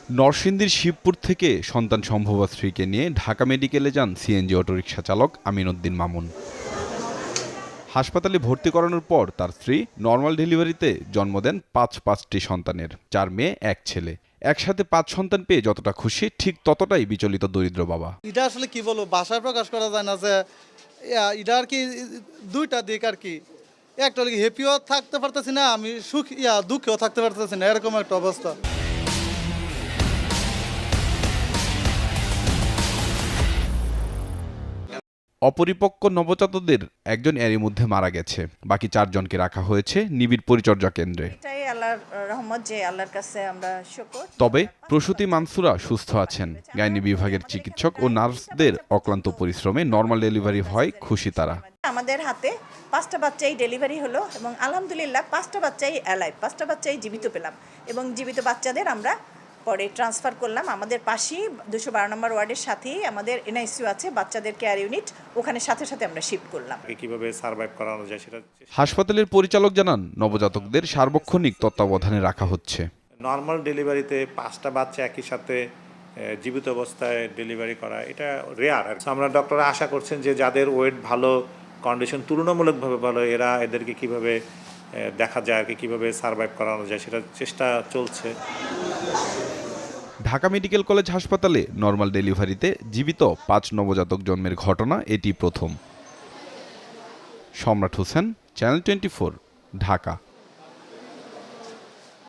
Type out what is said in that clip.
নরসিংদীর শিবপুর থেকে সন্তান সম্ভবা স্ত্রীকে নিয়ে ঢাকা মেডিকেলে যান সিএনজি অটোরিকশা চালক আমিন উদ্দিন মামুন। হাসপাতালে ভর্তি করানোর পর তার স্ত্রী নর্মাল ডেলিভারিতে জন্ম দেন পাঁচটি সন্তানের, 4 মেয়ে 1 ছেলে। একসাথে 5 সন্তান পেয়ে যতটা খুশি ঠিক ততটাই বিচলিত দরিদ্র বাবা। এটা আসলে কি বলবো, ভাষায় প্রকাশ করা যায় না যে এটা আর কি দুইটা দিক আর কি। একটা হ্যাপিও থাকতে পারতেছি না, আমি দুঃখেও থাকতে পারতেছি না, এরকম একটা অবস্থা। অপরিপক্ক নবজাতকদের একজন এরই মধ্যে মারা গেছে, বাকি 4 জনকে রাখা হয়েছে নিবিড় পরিচর্যা কেন্দ্রে। এটাই আল্লাহর রহমত যে আল্লাহর কাছে আমরা শুকর। তবে প্রসূতি মানসুরা সুস্থ আছেন। গাইনি বিভাগের চিকিৎসক ও নার্সদের অক্লান্ত পরিশ্রমে নর্মাল ডেলিভারি হয় খুশি তারা। আমাদের হাতে 5টা বাচ্চাই ডেলিভারি হলো এবং আলহামদুলিল্লাহ 5টা বাচ্চাই অ্যালাইভ, 5টা বাচ্চাই জীবিত পেলাম এবং জীবিত বাচ্চাদের আমরা পরে ট্রান্সফার করলাম। আমাদের পাশেই 212 নম্বর ওয়ার্ডের সাথেই আমাদের এনআইসিইউ আছে, বাচ্চাদের কেয়ার ইউনিট, ওখানে সাথে সাথে আমরা শিফট করলাম। কিভাবে সার্ভাইভ করানো যায় সেটা হাসপাতালের পরিচালক জানান, নবজাতকদের সার্বক্ষণিক তত্ত্বাবধানে রাখা হচ্ছে। নর্মাল ডেলিভারিতে 5টা বাচ্চা একই সাথে জীবিত অবস্থায় ডেলিভারি করা এটা রেয়ার। আমরা ডক্টররা আশা করছেন যে যাদের ওয়েট ভালো, কন্ডিশন তুলনামূলকভাবে ভালো, এদেরকে কিভাবে দেখা যায় আর কিভাবে সার্ভাইভ করানো যায় সেটা চেষ্টা চলছে। ঢাকা মেডিকেল কলেজ হাসপাতালে নর্মাল ডেলিভারিতে জীবিত 5 নবজাতক জন্মের ঘটনা এটি প্রথম। সম্রাট হোসেন, চ্যানেল 24, ঢাকা।